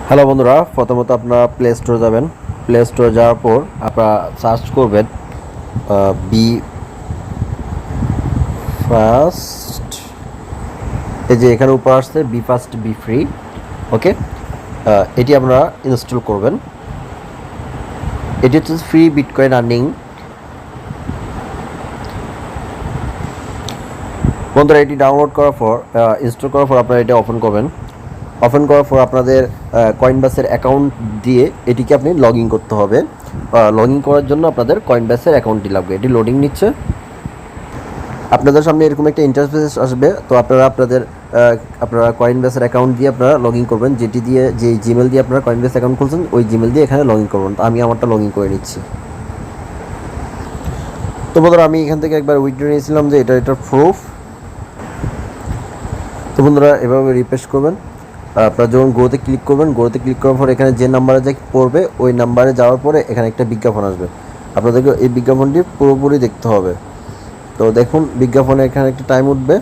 Hello বন্ধুরা, প্রথমত আপনারা প্লে স্টোরে যাবেন। প্লে স্টোরে যাওয়ার পর আপনারা সার্চ করবেন বি ফাস্ট। এই যে এখানে উপর আসছে বি ফাস্ট বি ফ্রি। ওকে, এটি আপনারা ইনস্টল করবেন। এটি হচ্ছে ফ্রি বিটকয়েন আর্নিং। বন্ধুরা, এটি ডাউনলোড করার পর ইনস্টল করার পর আপনারা এটা ওপেন করবেন। ওপেন করার পর আপনাদের কয়েনবাসের অ্যাকাউন্ট দিয়ে এটিকে আপনি লগ ইন করতে হবে। লগ ইন করার জন্য আপনাদের কয়েনবাসের অ্যাকাউন্টটি লাগবে। এটি লোডিং নিচ্ছে। আপনাদের সামনে এরকম একটা ইন্টারফেস আসবে। তো আপনারা কয়েনবেসের অ্যাকাউন্ট দিয়ে আপনারা লগ ইন করবেন, যে জিমেল দিয়ে আপনারা কয়েনবেস অ্যাকাউন্ট খুলছেন ওই জিমেল দিয়ে এখানে লগ ইন করবেন। তো আমি আমারটা লগ ইন করে নিচ্ছি। তো বন্ধুরা, আমি এখান থেকে একবার উইথড্র নিয়েছিলাম যে এটার প্রুফ। তো বন্ধুরা, এভাবে রিফ্রেশ করবেন। আপনারা যখন গ্রোতে ক্লিক করবেন, গ্রোতে ক্লিক করার পর এখানে যে নাম্বারে যে পড়বে ওই নাম্বারে যাওয়ার পরে এখানে একটা বিজ্ঞাপন আসবে। আপনাদেরকে এই বিজ্ঞাপনটি পুরোপুরি দেখতে হবে। তো দেখুন, বিজ্ঞাপনে এখানে একটা টাইম উঠবে।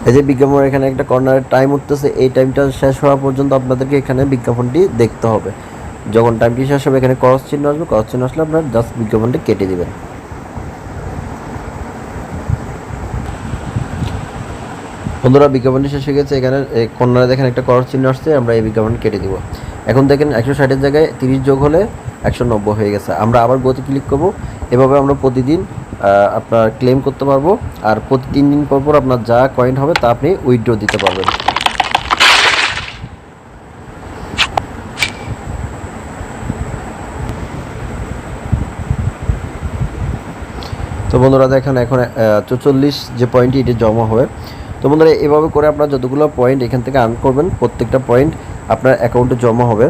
এই যে বিজ্ঞাপনের এখানে একটা কর্নারের টাইম উঠতেছে, এই টাইমটা শেষ হওয়া পর্যন্ত আপনাদেরকে এখানে বিজ্ঞাপনটি দেখতে হবে। যখন টাইমটি শেষ হবে এখানে ক্রস চিহ্ন আসবে, ক্রস চিহ্ন আসলে আপনার জাস্ট বিজ্ঞাপনটি কেটে দিবেন। বন্ধুরা, বিজ্ঞাপনটি শেষ হয়ে গেছে। এখানে কর্নারে দেখেন একটা ক্রস চিহ্ন আসছে, আমরা এই বিজ্ঞাপন কেটে দিব। এখন দেখেন 160-এর জায়গায় 30 যোগ হলে 190 হয়ে গেছে। আমরা আবার গতি ক্লিক করব। এভাবে আমরা প্রতিদিন আপনার ক্লেম করতে পারবো। আর প্রতি 3 দিন পর পর আপনার যা কয়েন হবে তা আপনি উইথড্র দিতে পারবেন। তো বন্ধুরা দেখেন, এখন 44 যে পয়েন্টটি এটি জমা হবে। তো বন্ধুরা, এভাবে করে আপনার যতগুলো পয়েন্ট এখান থেকে আর্ন করবেন প্রত্যেকটা পয়েন্ট আপনার অ্যাকাউন্টে জমা হবে।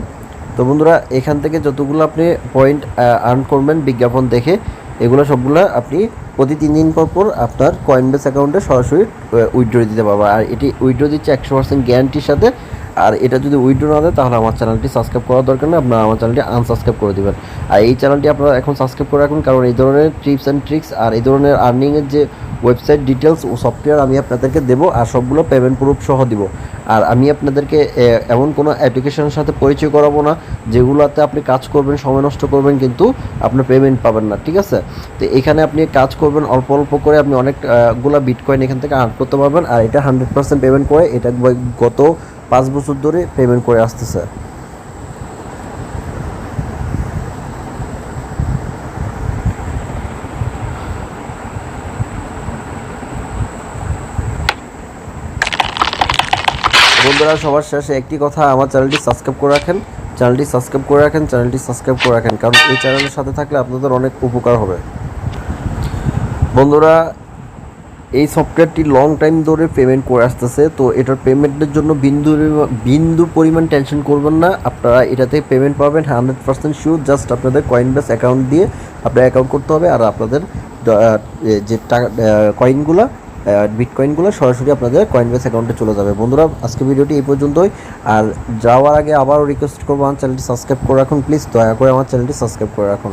তো বন্ধুরা, এখান থেকে যতগুলো আপনি পয়েন্ট আর্ন করবেন বিজ্ঞাপন দেখে, এগুলো সবগুলো আপনি প্রতি 3 দিন পর পর আপনার কয়েনবেস অ্যাকাউন্টে সরাসরি উইথড্র দিতে পারবেন। আর এটি উইথড্র দিচ্ছে 100% গ্যারান্টির সাথে। আর এটা যদি উইথড্র না দেয় তাহলে আমার চ্যানেলটি সাবস্ক্রাইব করার দরকার নেই, আপনারা আমার চ্যানেলটি আনসাবস্ক্রাইব করে দেবেন। আর এই চ্যানেলটি আপনারা এখন সাবস্ক্রাইব করে রাখুন, কারণ এই ধরনের টিপস অ্যান্ড ট্রিক্স আর এই ধরনের আর্নিংয়ের যে ওয়েবসাইট ডিটেলস ও সফটওয়্যার আমি আপনাদেরকে দেবো, আর সবগুলো পেমেন্ট প্রুফ সহ দিব। আর আমি আপনাদেরকে এমন কোনো অ্যাপ্লিকেশনের সাথে পরিচয় করাবো না যেগুলোতে আপনি কাজ করবেন, সময় নষ্ট করবেন, কিন্তু আপনার পেমেন্ট পাবেন না। ঠিক আছে? তো এখানে আপনি কাজ করবেন অল্প অল্প করে, আপনি অনেকগুলো বিটকয়েন এখান থেকে আর্ন করতে পারবেন। আর এটা 100% পেমেন্ট করে, এটা গত 5 বছর ধরে পেমেন্ট করে আসতেছে। বন্ধুরা, সবার শেষে একটি কথা, আমার চ্যানেলটি সাবস্ক্রাইব করে রাখেন, চ্যানেলটি সাবস্ক্রাইব করে রাখেন, চ্যানেলটি সাবস্ক্রাইব করে রাখেন, কারণ এই চ্যানেলের সাথে থাকলে আপনাদের অনেক উপকার হবে। বন্ধুরা, এই সফটওয়্যারটি লং টাইম ধরে পেমেন্ট করে আসতেছে। তো এটার পেমেন্টের জন্য বিন্দু পরিমাণ টেনশন করবেন না। আপনারা এটাতে পেমেন্ট পাবেন 100% শিওর। জাস্ট আপনাদের কয়েনবেস অ্যাকাউন্ট দিয়ে আপনার অ্যাকাউন্ট করতে হবে। আর আপনাদের যে টাকা কয়েনগুলো বিটকয়েনগুলো সরাসরি আপনাদের কয়েনবেস অ্যাকাউন্টে চলে যাবে। বন্ধুরা, আজকে ভিডিওটি এই পর্যন্তই। আর যাওয়ার আগে আবারও রিকোয়েস্ট করবো, আমার চ্যানেলটি সাবস্ক্রাইব করে রাখুন প্লিজ। দয়া করে আমার চ্যানেলটি সাবস্ক্রাইব করে রাখুন।